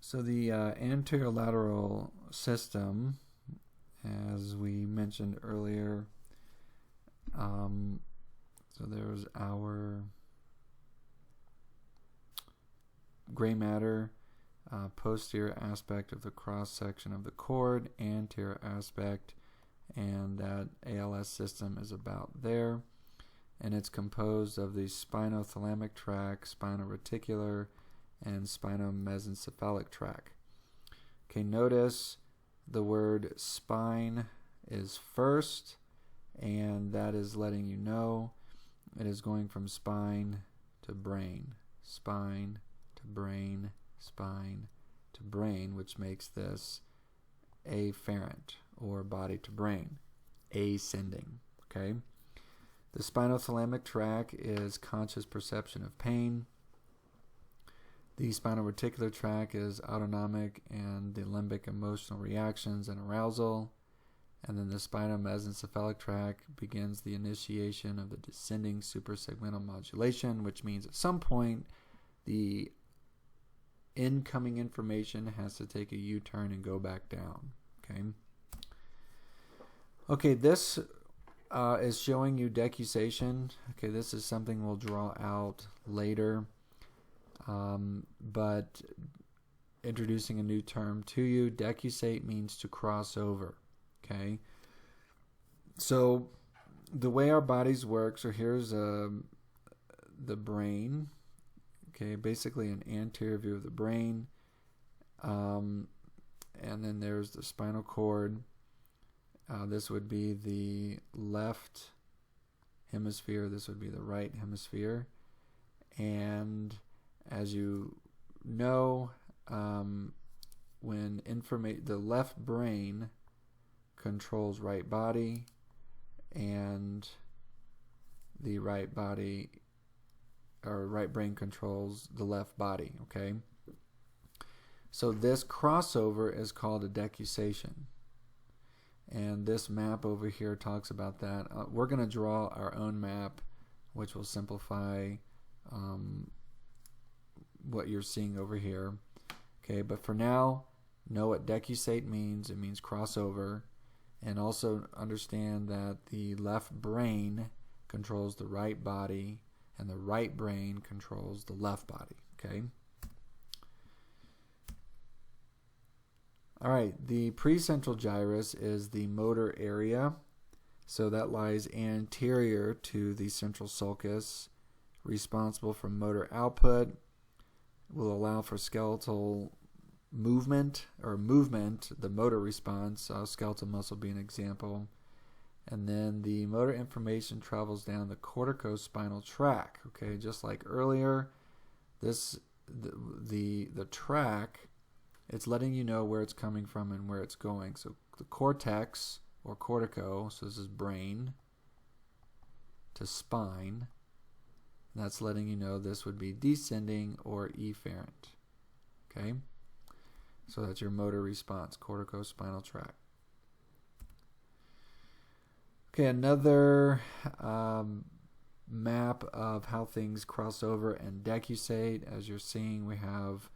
So the anterolateral system, as we mentioned earlier, so there's our gray matter, posterior aspect of the cross section of the cord, anterior aspect, and that ALS system is about there. And it's composed of the spinothalamic tract, spinoreticulae, and spinomesencephalic tract. Okay, notice the word spine is first, and that is letting you know it is going from spine to brain, spine to brain, spine to brain, which makes this afferent, or body to brain, ascending. Okay. The spinothalamic tract is conscious perception of pain. The spinoreticulae tract is autonomic and the limbic emotional reactions and arousal. And then the spinomesencephalic tract begins the initiation of the descending suprasegmental modulation, which means at some point the incoming information has to take a U-turn and go back down. Okay, this is showing you decussation. Okay, this is something we'll draw out later, but introducing a new term to you. Decussate means to cross over. Okay, so the way our bodies work, so here's the brain. Okay, basically an anterior view of the brain, and then there's the spinal cord. This would be the left hemisphere. This would be the right hemisphere. And as you know, when the left brain controls right body, and the right body or right brain controls the left body. Okay. So this crossover is called a decussation. And this map over here talks about that. We're going to draw our own map, which will simplify what you're seeing over here. Okay, but for now, know what decussate means. It means crossover. And also understand that the left brain controls the right body, and the right brain controls the left body. Okay. All right, the precentral gyrus is the motor area, so that lies anterior to the central sulcus, responsible for motor output, will allow for skeletal movement, the motor response, skeletal muscle being an example, and then the motor information travels down the corticospinal tract. Okay, just like earlier, the tract, it's letting you know where it's coming from and where it's going. So the cortex, or cortico, so this is brain, to spine. That's letting you know this would be descending or efferent. Okay? So that's your motor response, corticospinal tract. Okay, another map of how things cross over and decussate. As you're seeing, we have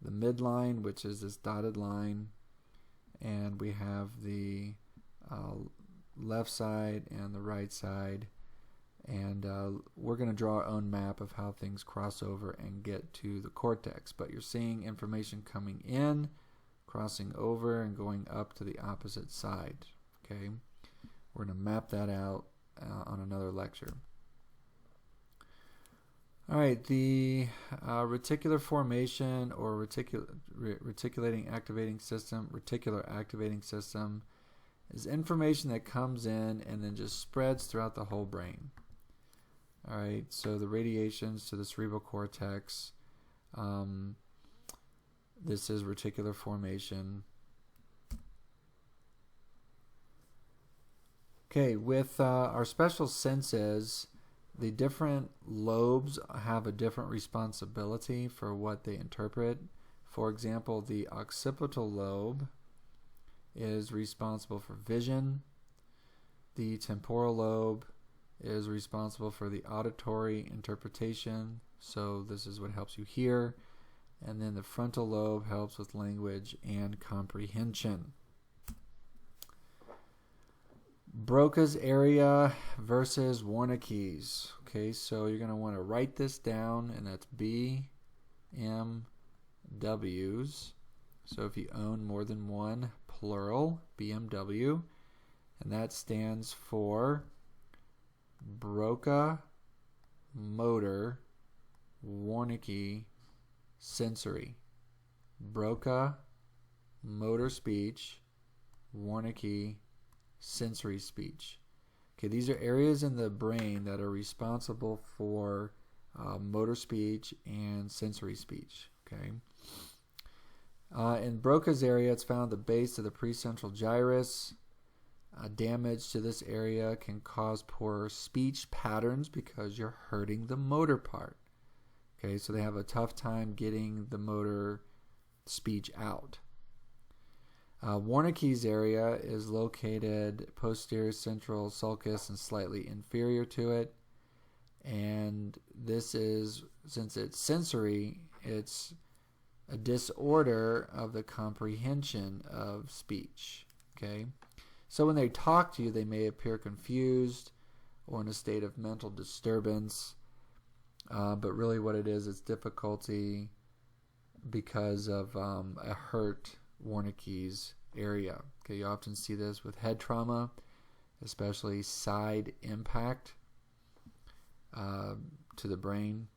the midline, which is this dotted line, and we have the left side and the right side, and we're going to draw our own map of how things cross over and get to the cortex. But you're seeing information coming in, crossing over, and going up to the opposite side. Okay, we're going to map that out on another lecture. All right, the reticular formation, or reticular activating system is information that comes in and then just spreads throughout the whole brain. All right, so the radiations to the cerebral cortex, this is reticular formation. Okay, with our special senses, the different lobes have a different responsibility for what they interpret. For example, the occipital lobe is responsible for vision. The temporal lobe is responsible for the auditory interpretation. So this is what helps you hear. And then the frontal lobe helps with language and comprehension. Broca's area versus Wernicke's. Okay, so you're going to want to write this down, and that's BMWs. So if you own more than one, plural, BMW, and that stands for Broca Motor Wernicke Sensory. Broca Motor Speech, Wernicke Sensory Speech. Okay, these are areas in the brain that are responsible for motor speech and sensory speech. Okay. In Broca's area, it's found at the base of the precentral gyrus. Damage to this area can cause poor speech patterns because you're hurting the motor part. Okay, so they have a tough time getting the motor speech out. Wernicke's area is located posterior central sulcus and slightly inferior to it. And this is, since it's sensory, it's a disorder of the comprehension of speech. Okay, so when they talk to you, they may appear confused or in a state of mental disturbance. But really what it is, it's difficulty because of a hurt Wernicke's area. Okay, you often see this with head trauma, especially side impact to the brain.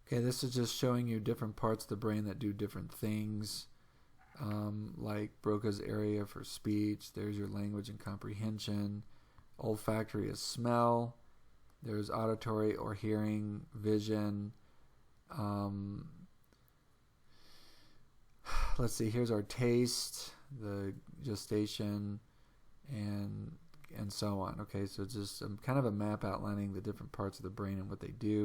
Okay, this is just showing you different parts of the brain that do different things, like Broca's area for speech. There's your language and comprehension. Olfactory is smell. There's auditory or hearing, vision. Let's see, here's our taste, the gestation, and so on. Okay, so just kind of a map outlining the different parts of the brain and what they do.